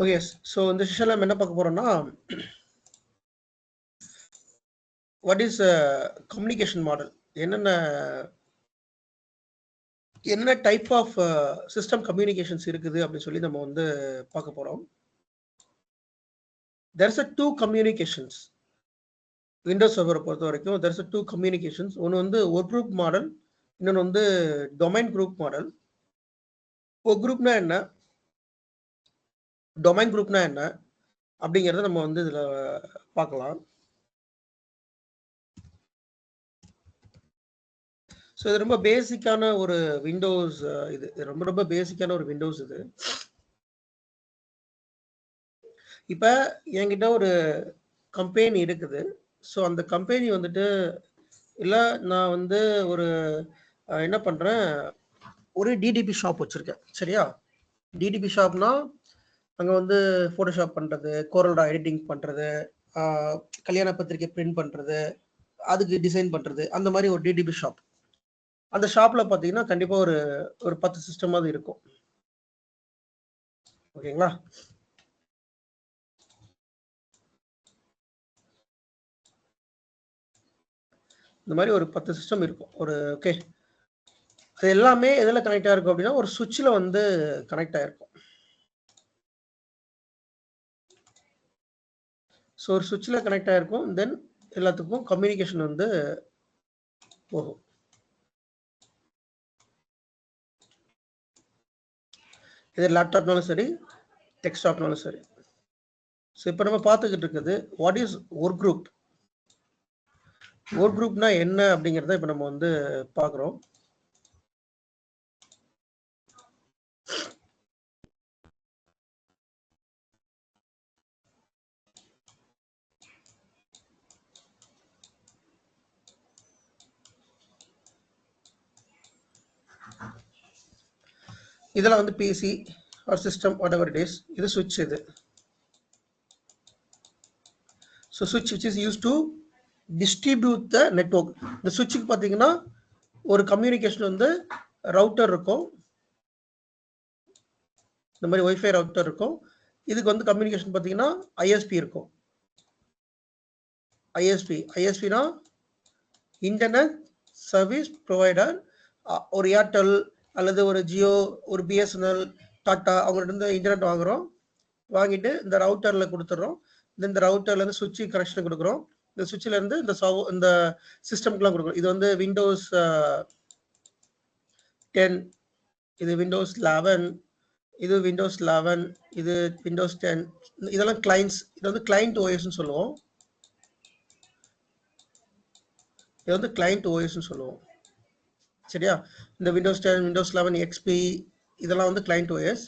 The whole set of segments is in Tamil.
ஓகே, ஸோ இந்த செஷனில் நம்ம என்ன பார்க்க போகிறோம்னா, வாட் இஸ் கம்யூனிகேஷன் மாடல், என்ன டைப் ஆஃப் சிஸ்டம் கம்யூனிகேஷன்ஸ் இருக்குது அப்படின்னு சொல்லி நம்ம வந்து பார்க்க போகிறோம். there's a two communications. Windows சர்வரை பொறுத்த வரைக்கும் there's a two communications. ஒன்று வந்து ஒரு குரூப் மாடல், இன்னொன்று வந்து டொமைன் குரூப் மாடல். ஒரு குரூப்னா என்ன, டொமைன் குரூப்னா என்ன அப்படிங்கிறத நம்ம வந்து இதில் பார்க்கலாம். ஸோ இது ரொம்ப பேசிக்கான ஒரு விண்டோஸ், இது ரொம்ப ரொம்ப பேசிக்கான ஒரு விண்டோஸ் இது. இப்போ என்கிட்ட ஒரு கம்பெனி இருக்குது. ஸோ அந்த கம்பெனி வந்துட்டு இல்லை, நான் வந்து ஒரு என்ன பண்ணுறேன், ஒரு டிடிபி ஷாப் வச்சுருக்கேன். சரியா, டிடிபி ஷாப்னா அங்கே வந்து ஃபோட்டோஷாப் பண்ணுறது, கோரல்டா எடிட்டிங் பண்ணுறது, கல்யாண பத்திரிக்கை பிரிண்ட் பண்ணுறது, அதுக்கு டிசைன் பண்ணுறது, அந்த மாதிரி ஒரு டிடிபி ஷாப். அந்த ஷாப்பில் பார்த்தீங்கன்னா கண்டிப்பாக ஒரு 10 சிஸ்டமாவது இருக்கும். ஓகேங்களா, இந்த மாதிரி ஒரு 10 சிஸ்டம் இருக்கும். ஓகே, அது எல்லாமே எதில் கனெக்ட் ஆகிருக்கும் அப்படின்னா ஒரு சுவிட்சில் வந்து கனெக்ட் ஆகிருக்கும். ஸோ ஒரு சுவிட்சில் கனெக்ட் ஆகிருக்கும். தென் எல்லாத்துக்கும் கம்யூனிகேஷன் வந்து போகும். இது லேப்டாப்னாலும் சரி, டெஸ்க்டாப்னாலும் சரி. ஸோ இப்போ நம்ம பார்த்துக்கிட்டு இருக்குது வாட் இஸ் ஒரு குரூப். ஒரு குரூப்னா என்ன அப்படிங்கிறத இப்போ நம்ம வந்து பார்க்குறோம். இதெல்லாம் வந்து PC or system whatever it is. இது சுவிட்ச். இது ஸோ சுவிட்ச் which is use to distribute the network. இந்த சுவிட்சுக்கு பார்த்தீங்கன்னா ஒரு கம்யூனிகேஷன் வந்து ரவுட்டர் இருக்கும், இந்த மாதிரி ஒய்ஃபை ரவுட்டர் இருக்கும். இதுக்கு வந்து கம்யூனிகேஷன் பார்த்தீங்கன்னா ஐஎஸ்பி இருக்கும். ஐஎஸ்பினா இன்டர்நெட் சர்வீஸ் ப்ரொவைடர். ஒரு ஏர்டெல் அல்லது ஒரு ஜியோ, ஒரு பிஎஸ்என்எல், டாட்டா, அவங்கள்ட்ட இருந்து இன்டர்நெட் வாங்கிட்டு இந்த ரவுட்டரில் கொடுத்துட்றோம். இந்த ரவுட்டர்லேருந்து சுவிட்சு கனெக்ஷன் கொடுக்குறோம். இந்த சுவிட்சிலேருந்து இந்த சிஸ்டம்க்குலாம் கொடுக்குறோம். இது வந்து விண்டோஸ் 10, இது விண்டோஸ் 11, இது விண்டோஸ் 11, இது விண்டோஸ் 10. இதெல்லாம் கிளைண்ட்ஸ். இது வந்து கிளைண்ட் ஓஎஸ்ன்னு சொல்லுவோம். இது வந்து கிளைண்ட் ஓஎஸ்ன்னு சொல்லுவோம். சரியா, இந்த விண்டோஸ் 10, விண்டோஸ் 11, எக்ஸ்பி, இதெல்லாம் வந்து கிளைண்ட் ஓஎஸ்.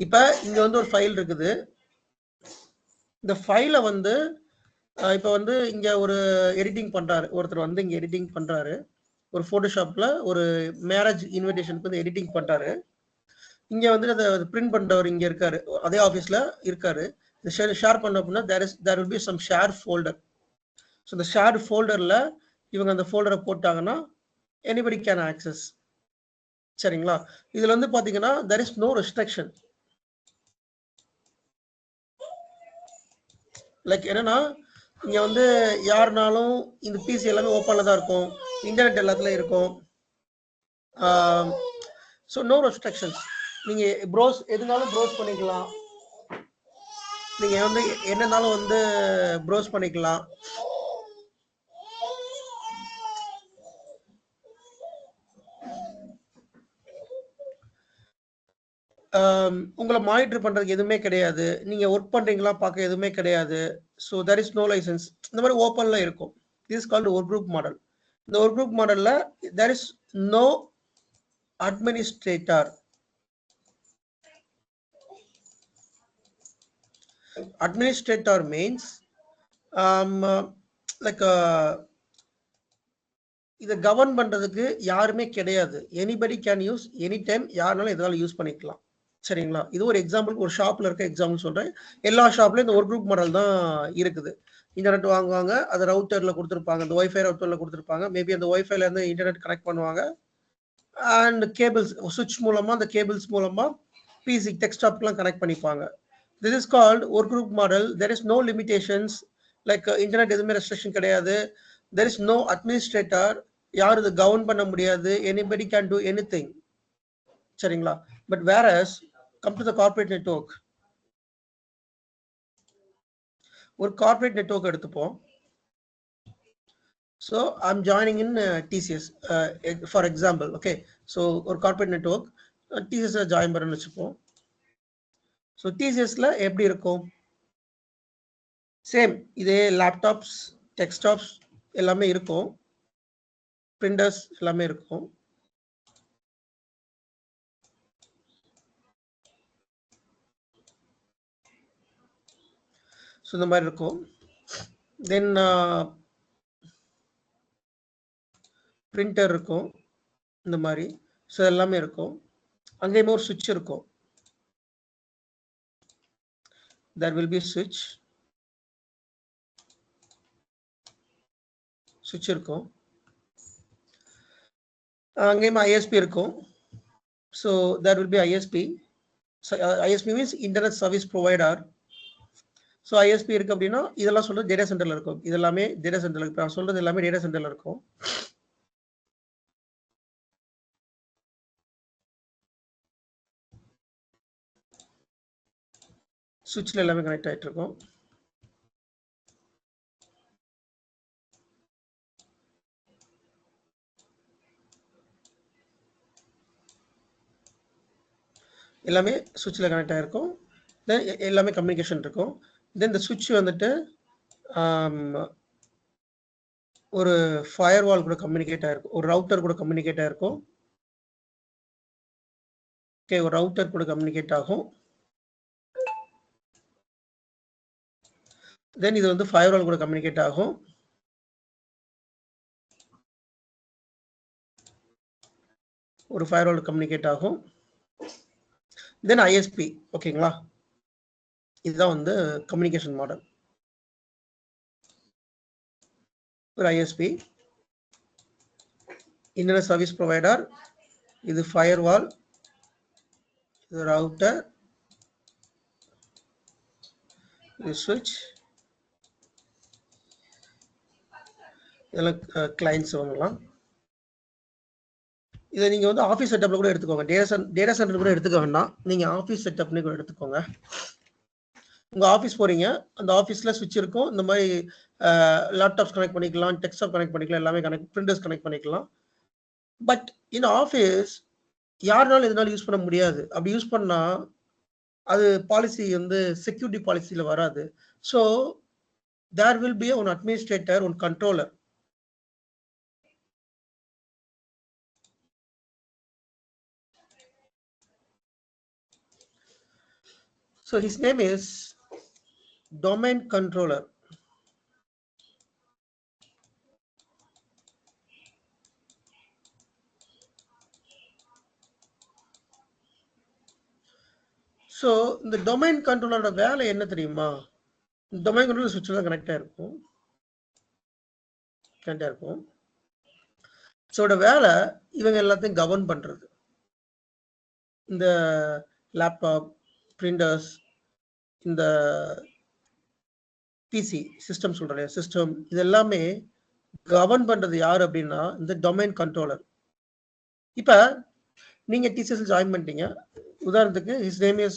இப்போ இங்கே வந்து ஒரு ஃபைல் இருக்குது. இந்த ஃபைலை வந்து இப்போ வந்து இங்கே ஒரு எடிட்டிங் பண்ணுறாரு ஒருத்தர், வந்து இங்கே எடிட்டிங் பண்ணுறாரு. ஒரு ஃபோட்டோஷாப்பில் ஒரு மேரேஜ் இன்விடேஷனுக்கு வந்து எடிட்டிங் பண்ணுறாரு. இங்கே வந்து அதை பிரிண்ட் பண்ணுறவர் இங்கே இருக்காரு, அதே ஆஃபீஸில் இருக்காரு. இந்த ஷேர் பண்ண அப்படின்னா there will be some share folder. So இந்த ஷேர் ஃபோல்டரில் இவங்க அந்த ஃபோல்டரை போட்டாங்கன்னா எனிபடி கேன் ஆக்சஸ். சரிங்களா, இதில் வந்து பார்த்தீங்கன்னா there is no restriction. Like என்னன்னா, இங்கே வந்து யாருனாலும் இந்த பிசி எல்லாமே ஓப்பனில் தான் இருக்கும், இன்டர்நெட் எல்லாத்துலேயும் இருக்கும். So no restrictions. நீங்கள் எதுனாலும் ப்ரௌஸ் பண்ணிக்கலாம். நீங்கள் வந்து என்னன்னாலும் வந்து ப்ரௌஸ் பண்ணிக்கலாம். உங்களை மானிட்டர் பண்ணுறதுக்கு எதுவுமே கிடையாது. நீங்கள் ஒர்க் பண்ணுறீங்களா பார்க்க எதுவுமே கிடையாது. So there is no license. இந்த மாதிரி ஓப்பனில் இருக்கும். this is called ஒரு குரூப் மாடல். இந்த ஒரு குரூப் மாடலில் there is no administrator. Administrator means like இதை கவர்ன் பண்ணுறதுக்கு யாருமே கிடையாது. Anybody can use any time, யாருனாலும் எதாலும் யூஸ் பண்ணிக்கலாம். சரிங்களா, இது ஒரு எக்ஸாம்பிள், ஒரு ஷாப்பில் இருக்க எக்ஸாம்பிள் சொல்கிறேன். எல்லா ஷாப்லையும் இந்த ஒரு குரூப் மாடல் தான் இருக்குது. இன்டர்நெட் வாங்குவாங்க, அதை ரவுட்டரில் கொடுத்துருப்பாங்க, அந்த ஒய்ஃபை ரவுட்டரில் கொடுத்துருப்பாங்க. மேபி அந்த ஒய்ஃபைலேருந்து இன்டர்நெட் கனெக்ட் பண்ணுவாங்க. அண்ட் கேபிள்ஸ், சுவிட்ச் மூலமாக, அந்த கேபிள்ஸ் மூலமாக பிசி டெஸ்க்டாப்லாம் கனெக்ட் பண்ணிப்பாங்க. This is called ஒரு group model. There is no limitations like internet எதுவுமே ரெஸ்ட்ரிக்ஷன் கிடையாது. There is no administrator, யார் இது கவர்ன் பண்ண முடியாது. Anybody can do anything. சரிங்களா? But whereas come to the corporate network, ஒரு corporate network எடுத்துப்போம். So I'm joining in TCS for example. Okay, so ஒரு corporate network TCS ஜாயின் பண்ணணும்னு வச்சுப்போம். ஸோ டிசிஎஸ்ல எப்படி இருக்கும்? சேம் இதே லேப்டாப்ஸ், டெஸ்க்டாப்ஸ் எல்லாமே இருக்கும், பிரிண்டர்ஸ் எல்லாமே இருக்கும். ஸோ இந்த மாதிரி இருக்கும். தென் பிரிண்டர் இருக்கும் இந்த மாதிரி. ஸோ எல்லாமே இருக்கும். அங்கேயுமே ஒரு சுவிட்ச் இருக்கும். there will be switch இருக்கும். அங்கேயுமே ISP இருக்கும். So there will be ISP. So, ISP means internet service provider. So ISP இருக்கு அப்படின்னா இதெல்லாம் சொல்றது டேட்டா சென்டர்ல இருக்கும். இதெல்லாமே டேட்டா சென்டர்ல இருக்கு. நான் சொல்றது எல்லாமே டேட்டா சென்டர்ல இருக்கும். சுவிட்ச்ல எல்லாமே கனெக்ட் ஆயிட்டு இருக்கும். எல்லாமே சுவிட்ச்ல கனெக்ட் ஆயிருக்கும். தென் எல்லாமே கம்யூனிகேஷன் இருக்கும். தென் இந்த சுவிட்ச் வந்துட்டு ஒரு ஃபயர் வால் கூட கம்யூனிகேட் ஆயிருக்கும், ஒரு ரவுட்டர் கூட கம்யூனிகேட் ஆயிருக்கும். ஓகே, ஒரு ரவுட்டர் கூட கம்யூனிகேட் ஆகும். தென் இது வந்து ஃபயர் வால் கூட கம்யூனிகேட் ஆகும். ஒரு ஃபயர் வால் கம்யூனிகேட் ஆகும். தென் ISP. ஓகேங்களா, இதுதான் வந்து கம்யூனிகேஷன் மாடல். ஒரு ISP, இன்டர்நெட் சர்வீஸ் ப்ரொவைடர், இது ஃபயர் வால், இது ரவுட்டர், இது சுவிட்ச், இதெல்லாம் கிளைண்ட்ஸ் வாங்கலாம். இதை நீங்க வந்து ஆஃபீஸ் செட்டப்ல கூட எடுத்துக்கோங்க. டேட்டா சென்டர் கூட எடுத்துக்க வேண்டாம், நீங்க ஆஃபீஸ் செட்டப்னு கூட எடுத்துக்கோங்க. உங்க ஆஃபீஸ் போறீங்க, அந்த ஆஃபீஸ்ல சுவிட்ச் இருக்கும். இந்த மாதிரி லேப்டாப்ஸ் கனெக்ட் பண்ணிக்கலாம், டெஸ்க்டாப் கனெக்ட் பண்ணிக்கலாம், எல்லாமே பிரிண்டர்ஸ் கனெக்ட் பண்ணிக்கலாம். பட் இந்த ஆஃபீஸ் யாருனாலும் எதனாலும் யூஸ் பண்ண முடியாது. அப்படி யூஸ் பண்ணா அது பாலிசி வந்து செக்யூரிட்டி பாலிசியில வராது. So there will be one administrator, one controller. So his name is domain controller. So இந்த டொமைன் கண்ட்ரோலரோட வேலை என்ன தெரியுமா? டொமைன் கண்ட்ரோலர் சுவிட்ச் தான் கனெக்ட் ஆயிருக்கும். ஸோ வேலை இவங்க எல்லாத்தையும் கவர்ன் பண்றது. இந்த லேப்டாப், பிரிண்டர்ஸ், இந்த பிசி சிஸ்டம் சொல்றேன், சிஸ்டம் இது எல்லாமே கவர்ன் பண்றது யாரு அப்படின்னா இந்த டொமைன் கண்ட்ரோலர். இப்ப நீங்க டிசிஎஸ் ஜாயின் பண்ணிட்டீங்க. உதாரணத்துக்கு his name is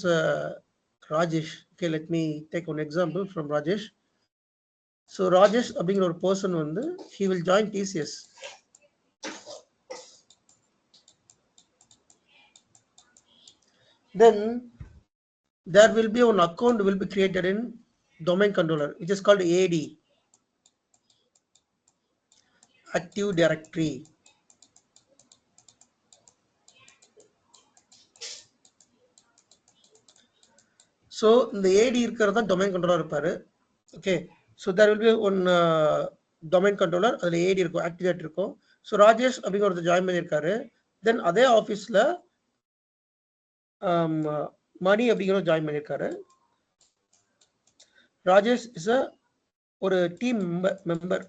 Rajesh. Okay, let me take one example from Rajesh. So Rajesh அப்படிங்கிற ஒரு பர்சன் வந்து he will join TCS. Then there will be an account will be created in domain controller, which is called AD, Active Directory. So இந்த AD இருக்கிறது தான் டொமைன் கண்ட்ரோலர் இருப்பாரு. Okay, so there will be one domain controller, அதில் AD இருக்கும், ஆக்டிவேட் இருக்கும். ஸோ ராஜேஷ் அப்படிங்கிற ஒருத்தர் ஜாயின் பண்ணியிருக்காரு. தென் அதே ஆஃபீஸில் மணி அப்படிங்கிற ஜாயின் பண்ணியிருக்காரு. ராஜேஷ் இஸ் ஒரு டீம் மெம்பர்,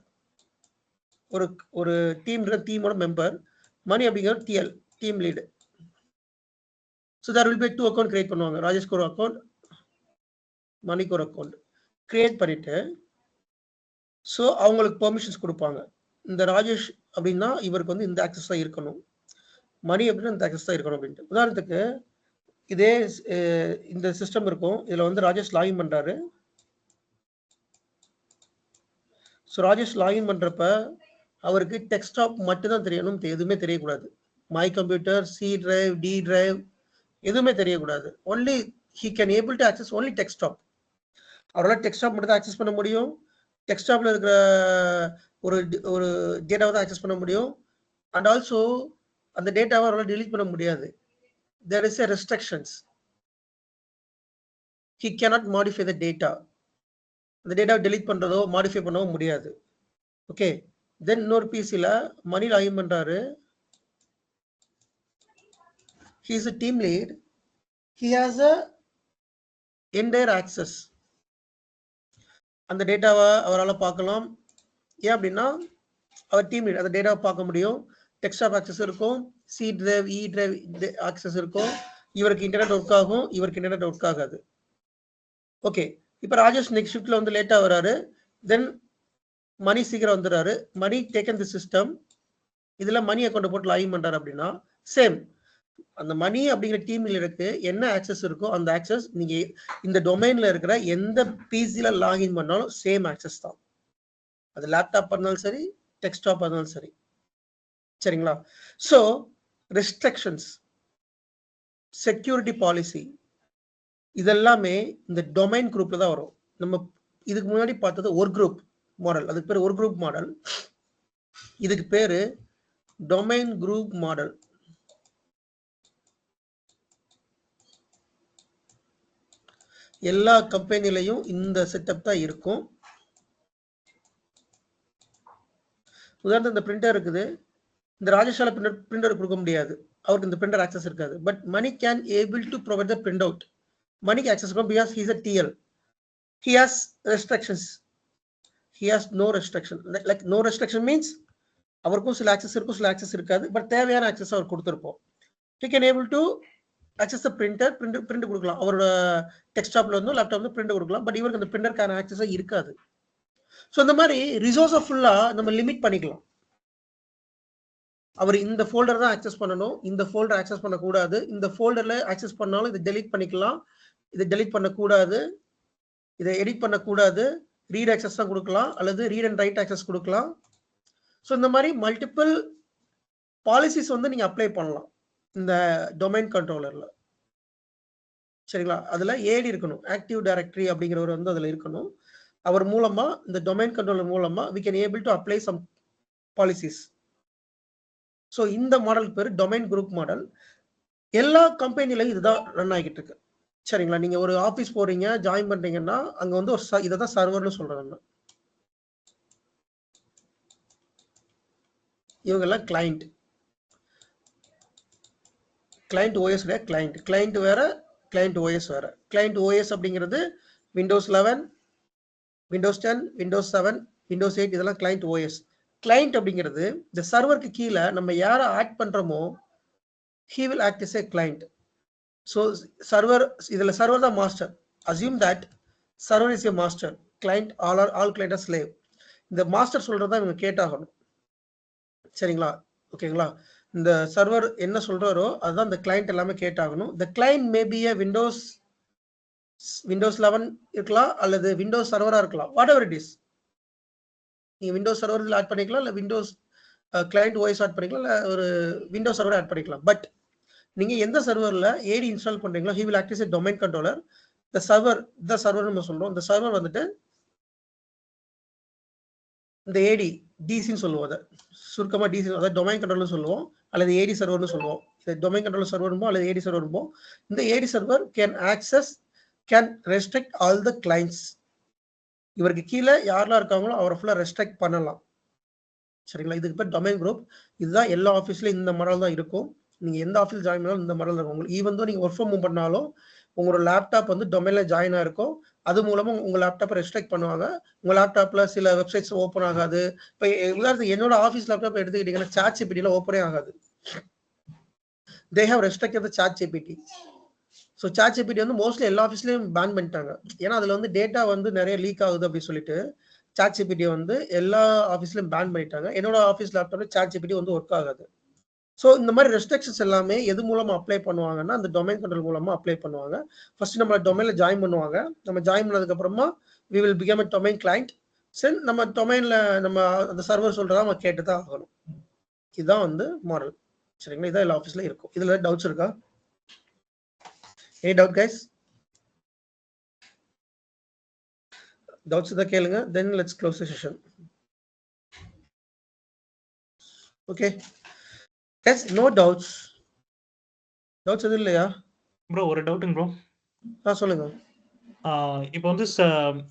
ஒரு டீமோட மெம்பர். மணி அப்படிங்கிற team lead. So there will be 2 account create பண்ணுவாங்க. ராஜேஷ்க்கு ஒரு அக்கௌண்ட், மணிக்கு ஒரு அக்கௌண்ட் கிரியேட் பண்ணிட்டு ஸோ அவங்களுக்கு பெர்மிஷன்ஸ் கொடுப்பாங்க. இந்த ராஜேஷ் அப்படின்னா இவருக்கு வந்து இந்த ஆக்சஸ் தான் இருக்கணும், மணி அப்படின்னா இந்த ஆக்சஸ் தான் இருக்கணும் அப்படின்ட்டு. உதாரணத்துக்கு இதே இந்த சிஸ்டம் இருக்கும். இதில் வந்து ராஜேஷ் லாகின் பண்ணுறாரு. ஸோ ராஜேஷ் லாகின் பண்ணுறப்ப அவருக்கு டெஸ்க்டாப் மட்டும்தான் தெரியணும், எதுவுமே தெரியக்கூடாது. My computer, C drive, D drive எதுவுமே தெரியக்கூடாது. Only he can able to access only desktop. அவரால் டெஸ்க்டாப் மட்டும் தான் ஆக்சஸ் பண்ண முடியும். டெஸ்க்டாப்ல இருக்கிற ஒரு டேட்டாவை தான் ஆக்சஸ் பண்ண முடியும். அண்ட் ஆல்சோ அந்த டேட்டாவை அவரால் delete பண்ண முடியாது. there is a restrictions. he cannot modify the data. அந்த டேட்டாவை delete பண்றதோ மாடிஃபை பண்ணவோ முடியாது. ஓகே, தென் இன்னொரு பிசில மணி லாகின் பண்றாரு. he is a team lead. he has a entire access. அந்த டேட்டாவை அவரால் பார்க்கலாம். ஏன் அப்படின்னா அவர் டீம் லீட், அந்த டேட்டாவை பார்க்க முடியும். டெஸ்க்டாப் ஆக்சஸ் இருக்கும், சி டிரைவ், இ டிரைவ் ஆக்சஸ் இருக்கும். இவருக்கு இன்டர்நெட் ஒர்க் ஆகும், இவருக்கு இன்டர்நெட் ஒர்க் ஆகாது. ஓகே, இப்போ ராஜேஷ் நெக்ஸ்ட் ஷிஃப்ட்ல வந்து லேட்டா வராரு. தென் மணி சீக்கிரம் வந்துடுறாரு. மணி டேக்கன் தி சிஸ்டம். இதுல மணி அக்கௌண்ட் போட்டு லாகின் பண்றாரு அப்படின்னா சேம் அந்த மணி அப்படிங்கிற டீம் லீடருக்கு என்ன ஆக்சஸ் இருக்கோ அந்த ஆக்சஸ் நீங்க இந்த டொமைன்ல இருக்கிற எந்த பிசில லாகின் பண்ணாலும் சேம் ஆக்சஸ் தான். அது லேப்டாப் இருந்தாலும் சரி, டெஸ்க்டாப் இருந்தாலும் சரி. சரிங்களா? ஸோ ரெஸ்ட்ரிக்ஷன்ஸ், செக்யூரிட்டி பாலிசி இதெல்லாமே இந்த டொமைன் குரூப்ல தான் வரும். நம்ம இதுக்கு முன்னாடி பார்த்தது ஒரு குரூப் மாடல், அதுக்கு பேர் ஒரு குரூப் மாடல். இதுக்கு பேரு டொமைன் குரூப் மாடல். எல்லா கம்பெனிலையும் இந்த செட்டப் தான் இருக்கும். உதாரணத்துக்கு இந்த பிரிண்டர் இருக்குது. இந்த ராஜேஷால பிரிண்டர் கொடுக்க முடியாது, அவருக்கு இந்த பிரிண்டர் ஆக்சஸ் இருக்காது. But Mani can able to provide the print out. மணிக்கு ஆக்சஸ் இருக்கும் because he is a TL. he has restrictions. he has no restriction. like no restriction means அவருக்கும் சில ஆக்சஸ் இருக்கும், சில ஆக்சஸ் இருக்காது. பட் தேவையான ஆக்சஸ் அவர் கொடுத்துருப்போம். he can able to access the printer. Print கொடுக்கலாம், அவரோட டெஸ்க்டாப்ல இருந்தும் லேப்டாப்ல இருந்து பிரிண்ட் கொடுக்கலாம். பட் இவருக்கு அந்த பிரிண்டருக்கான ஆக்சஸ் இருக்காது. ஸோ இந்த மாதிரி ரிசோர்ஸை ஃபுல்லா நம்ம லிமிட் பண்ணிக்கலாம். அவர் இந்த ஃபோல்டர் தான் ஆக்சஸ் பண்ணணும், இந்த ஃபோல்டர் ஆக்சஸ் பண்ணக்கூடாது, இந்த ஃபோல்டர்ல ஆக்சஸ் பண்ணாலும் இதை டெலீட் பண்ணிக்கலாம், இதை டெலீட் பண்ணக்கூடாது, இதை எடிட் பண்ணக்கூடாது, ரீட் ஆக்சஸ் தான் கொடுக்கலாம் அல்லது ரீட் அண்ட் ரைட் ஆக்சஸ் கொடுக்கலாம். ஸோ இந்த மாதிரி மல்டிபிள் பாலிசிஸ் வந்து நீங்க அப்ளை பண்ணலாம் இந்த டொமைன் கண்ட்ரோலர்ல. சரிங்களா? அதுல ஏடி இருக்கணும், ஆக்டிவ் டைரக்டரி அப்படிங்கிறவர் வந்து அதுல இருக்கணும். அவர் மூலமா இந்த டொமைன் கண்ட்ரோலர் மூலமா we can able to apply some policies. So இந்த மாடலுக்கு பேர் டொமைன் குரூப் மாடல். எல்லா கம்பெனிலையும் இதுதான் ரன் ஆகிட்டு இருக்கு. சரிங்களா? நீங்க ஒரு ஆஃபீஸ் போறீங்க, ஜாயின் பண்றீங்கன்னா அங்க வந்து ஒரு இதை தான் சர்வர்னு சொல்றாங்க. இவங்க எல்லாம் கிளைண்ட். கிளைண்ட் ஓஎஸ் வேற, கிளைண்ட் வேற, கிளைண்ட் ஓஎஸ் வேற. கிளைண்ட் ஓஎஸ் அப்படிங்கிறது விண்டோஸ் 11, விண்டோஸ் 10, விண்டோஸ் 7, விண்டோஸ் 8 இதெல்லாம் கிளைண்ட் ஓஎஸ். கிளைண்ட் அப்படிங்கிறது இந்த சர்வருக்கு கீழே நம்ம யாரை ஆட் பண்றோமோ he will act as a client. So server, இதுல சர்வர் தான் master. assume that server is a master, client all client are slave. இந்த மாஸ்டர் சொல்றதா இவங்க கேட்டாகணும். சரிங்களா? ஓகேங்களா? இந்த சர்வர் என்ன சொல்றாரோ அதுதான் இந்த கிளைண்ட் எல்லாமே கேட்டாகணும். the client may be a Windows 11 இருக்கலாம் அல்லது விண்டோஸ் சர்வரா இருக்கலாம், வாட் எவர் இட் இஸ். நீங்க விண்டோஸ் சர்வர் ஆட் பண்ணிக்கலாம், இல்ல விண்டோஸ் கிளைண்ட் ஓஎஸ் ஆட் பண்ணிக்கலாம், இல்ல ஒரு விண்டோஸ் சர்வர் ஆட் பண்ணிக்கலாம். பட் நீங்க எந்த சர்வர்ல ஏடி இன்ஸ்டால் பண்றீங்களோ he will act as a domain controller. the server நம்ம சொல்றோம். இந்த சர்வர் வந்துட்டு இந்த ஏடி டிசின்னு சொல்லுவோம், அதை சுருக்கமா டிசி, அதாவது டொமைன் கண்ட்ரோல்னு சொல்லுவோம் அல்லது ஏடி சர்வர்னு சொல்லுவோம். இது டொமைன் கண்ட்ரோல் சர்வர்மோ அல்லது ஏடி சர்வர்மோ. இந்த AD server can restrict all the clients. இவருக்கு கீழே யாரெல்லாம் இருக்காங்களோ அவரை ஃபுல்லா ரெஸ்ட்ரிக்ட் பண்ணலாம். சரிங்களா? இதுக்கு பேர் டொமைன் குரூப். இதுதான் எல்லா ஆஃபீஸ்லயும் இந்த மாடல் தான் இருக்கும். நீங்க எந்த ஆஃபீஸ் ஜாயின் பண்ணாலும் இந்த மாடல் இருக்கும். உங்களுக்கு ஈவன் தான் நீங்க ஒர்க் ஃப்ரம் ஹோம் பண்ணாலும் உங்களோட லேப்டாப் வந்து டொமைன்ல ஜாயின் ஆயிருக்கும். அது மூலமா உங்க லேப்டாப்பை ரெஸ்ட்ரிக்ட் பண்ணுவாங்க. உங்க லேப்டாப்ல சில வெப்சைட்ஸ் ஓப்பன் ஆகாது. இப்போ உதாரணத்துக்கு என்னோட ஆஃபீஸ் லேப்டாப் எடுத்துக்கிட்டீங்கன்னா சாட் ஜிபிடில ஓப்பனே ஆகாது. they have restricted the chat GPT. So chat GPT வந்து மோஸ்ட்லி எல்லா ஆஃபீஸ்லயும் பேன் பண்ணிட்டாங்க. ஏன்னா அதுல வந்து டேட்டா வந்து நிறைய லீக் ஆகுது அப்படின்னு சொல்லிட்டு சாட் ஜிபிடி வந்து எல்லா ஆஃபீஸ்லயும் பேன் பண்ணிட்டாங்க. என்னோட ஆஃபீஸ் லேப்டாப்ல சாட் ஜிபிடி வந்து ஒர்க் ஆகாது. ஸோ இந்த மாதிரி ரெஸ்ட்ரிக்ஷன்ஸ் எல்லாமே எது மூலமா அப்ளை பண்ணுவாங்கன்னா அந்த டொமைன் கண்ட்ரோல் மூலமா அப்ளை பண்ணுவாங்க. ஃபர்ஸ்ட் நம்ம டொமைன்ல ஜாயின் பண்ணுவாங்க. நம்ம ஜாயின் பண்ணதுக்கு அப்புறமா we will become a domain client. Sen நம்ம டொமைன்ல நம்ம அந்த சர்வர் சொல்றதா நம்ம கேட்டு தான் ஆகணும். இதுதான் வந்து மாடல். சரிங்களா? இதான் எல்லா ஆஃபீஸ்ல இருக்கும். இதுல டவுட்ஸ் இருக்கா? Any doubt guys? டவுட்ஸ் இருந்தா கேளுங்க. Then let's close the session. Okay. Yes, no doubts. Doubts எதுவும் இல்லையா? ப்ரோ ஒரு டவுட்டுங்க ப்ரோ. சொல்லுங்க. இப்போ வந்து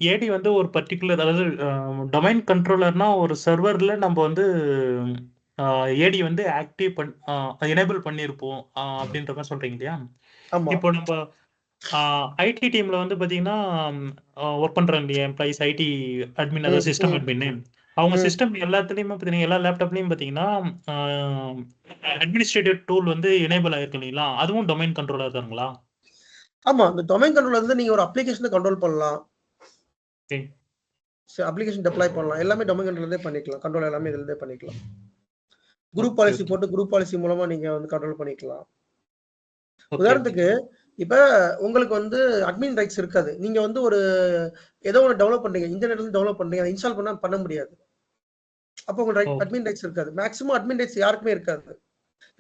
ஏடி வந்து ஒரு பர்டிகுலர், அதாவது டொமைன் கண்ட்ரோலர்னா ஒரு சர்வரில் நம்ம வந்து ஏடி வந்து ஆக்டிவ் எனேபிள் பண்ணியிருப்போம் அப்படின்ற மாதிரி சொல்கிறீங்க இல்லையா? ஆமா. இப்போ நம்ம ஐடி டீமில் வந்து பார்த்தீங்கன்னா ஒர்க் பண்ணுறாங்க இல்லையா எம்ப்ளாயிஸ், ஐடி அட்மின், அதாவது சிஸ்டம் அட்மின், அவங்க சிஸ்டம் எல்லாத்துலேயுமே பார்த்தீங்கன்னா எல்லா லேப்டாப்லேயும் பார்த்தீங்கன்னா அட்மினிஸ்ட்ரேட்டிவ் டூல் வந்து எனேபிள் ஆயிருக்கு இல்லைங்களா? அதுவும் டொமைன் கண்ட்ரோலர் தானுங்களா? ஆமா, இந்த டொமைன் கண்ட்ரோல் வந்து நீங்க ஒரு அப்ளிகேஷனை கண்ட்ரோல் பண்ணலாம். ஓகே. அப்ளிகேஷன் டெப்ளாய் பண்ணலாம். எல்லாமே டொமைன் கண்ட்ரோல்லே பண்ணிக்கலாம். கண்ட்ரோல் எல்லாமே இதுலயே பண்ணிக்கலாம். குரூப் பாலிசி போட்டு குரூப் பாலிசி மூலமா நீங்க வந்து கண்ட்ரோல் பண்ணிக்கலாம். உதாரணத்துக்கு இப்ப உங்களுக்கு வந்து அட்மின் ரைட்ஸ் இருக்காது. நீங்க வந்து ஒரு ஏதோ ஒன்று டெவலப் பண்றீங்க, இன்டர்நெட்ல டெவலப் பண்றீங்க, அதை இன்ஸ்டால் பண்ண முடியாது. அப்போ உங்க அட்மின் ரைட்ஸ் இருக்காது. மேக்ஸிமம் அட்மின் ரைட்ஸ் யாருக்குமே இருக்காது.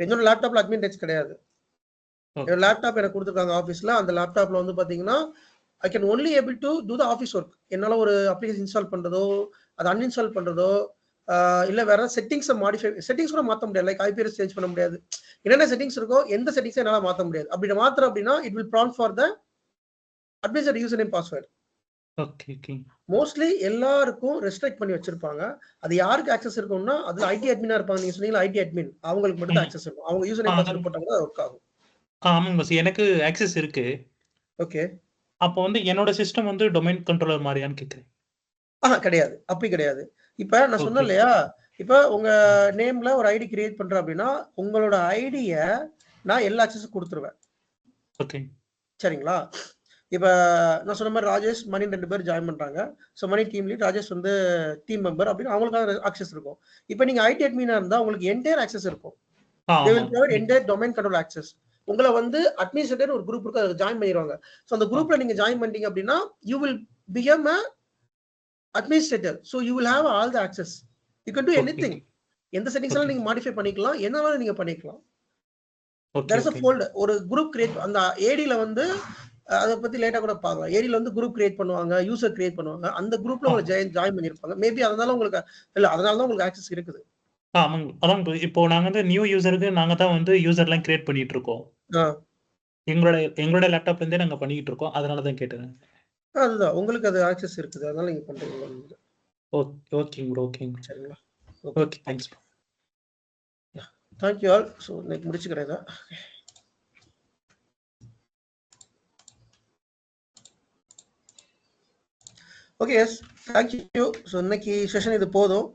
என்னோட லேப்டாப்ல அட்மின் ரைட்ஸ் கிடையாது. என்னோட லேப்டாப் எனக்கு கொடுத்துருக்காங்க ஆஃபீஸ்ல. அந்த லேப்டாப்ல வந்து பாத்தீங்கன்னா I can only able to do the office work. என்னால ஒரு அப்ளிகேஷன் இன்ஸ்டால் பண்றதோ, அதை அன்இன்ஸ்டால் பண்றதோ, இல்ல வேற செட்டிங்ஸை மாடிஃபை, செட்டிங்ஸ் கூட மாற்ற முடியாது. லைக் ஐபிஎஸ் சேஞ்ச் பண்ண முடியாது. என்னென்ன செட்டிங்ஸ் இருக்கோ எந்த செட்டிங்ஸை என்னால மாற்ற முடியாது. அப்படி மாத்திரம் அப்படின்னா it will prompt for the administrator user name password. Mostly எல்லாருக்கும் ரெஸ்ட்ரிக்ட் பண்ணி வச்சிருப்பாங்க. அது யாருக்கு ஆக்சஸ் இருக்கும்னா அதுல ஐடி அட்மினா இருப்பாங்க. நீங்க சொன்னீங்களா ஐடி அட்மின், அவங்களுக்கு மட்டும் தான் ஆக்சஸ் இருக்கும். அவங்க யூசர் நேம் பாஸ்வேர்ட் போட்டாங்கன்னா ஒர்க் ஆகும். ஆமாங்க பஸ், எனக்கு ஆக்சஸ் இருக்கு. ஓகே. அப்போ வந்து என்னோட சிஸ்டம் வந்து டொமைன் கண்ட்ரோலர் மாதிரியான்னு கேட்குறேன். கிடையாது, அப்படி கிடையாது. இப்ப நான் சொன்னேன் இல்லையா, இப்ப உங்க நேம்ல ஒரு ஐடி கிரியேட் பண்றேன் அப்படின்னா உங்களோட ஐடிய நான் எல்லா ஆக்சஸும் கொடுத்துருவேன். ஓகே, சரிங்களா? இப்ப நான் சொன்ன மாதிரி ராஜேஷ், மணி 2 பேர் ஜாயின் பண்றாங்க. ஸோ மணி டீம் லீட், ராஜேஷ் வந்து டீம் மெம்பர் அப்படின்னு அவங்களுக்கான ஆக்சஸ் இருக்கும். இப்போ நீங்க ஐடி அட்மினா இருந்தா உங்களுக்கு என்டையர் ஆக்சஸ் இருக்கும். they will provide entire domain control access. உங்களை வந்து அட்மினிஸ்ட்ரேட்டர் ஒரு குரூப் இருக்கு, அதுல ஜாயின் பண்ணிடுவாங்க. ஸோ அந்த குரூப்ல நீங்க ஜாயின் பண்ணிட்டீங்க அப்படின்னா you will become a administrator. So you will have all the access. You can do anything. எந்த செட்டிங்ஸ் எல்லாம் நீங்க மாடிஃபை பண்ணிக்கலாம், என்னவாலும் நீங்க பண்ணிக்கலாம். there is a folder, ஒரு குரூப் கிரியேட், அந்த ஏடில வந்து அதை பத்தி லேட்டா கூட பார்க்கலாம். ஏடில வந்து குரூப் கிரியேட் பண்ணுவாங்க, யூசர் கிரியேட் பண்ணுவாங்க. அந்த குரூப்ல உங்களை ஜாயின் பண்ணிருப்பாங்க. மேபி அதனால உங்களுக்கு இல்ல, அதனால தான் உங்களுக்கு ஆக்சஸ் இருக்குது. ஆமாங்க. அதான் இப்போ நாங்க வந்து நியூ யூசருக்கு நாங்க தான் வந்து யூசர்லாம் கிரியேட் பண்ணிட்டு இருக்கோம். எங்களோட லேப்டாப்ல இருந்தே நாங்க பண்ணிட்டு இருக்கோம். அதனால தான் கேட்டேன். அதுதான் உங்களுக்கு அது ஆக்சஸ் இருக்குது, அதனால நீங்க பண்றீங்க. ஓகேங்க ப்ரோ, ஓகேங்க. சரிங்களா? Okay, thanks bro. Thank you all. So இன்னைக்கு முடிச்சுக்கிறேன் இதை. Okay, yes, thank you. ஸோ இன்னைக்கு செஷன் இது போதும்.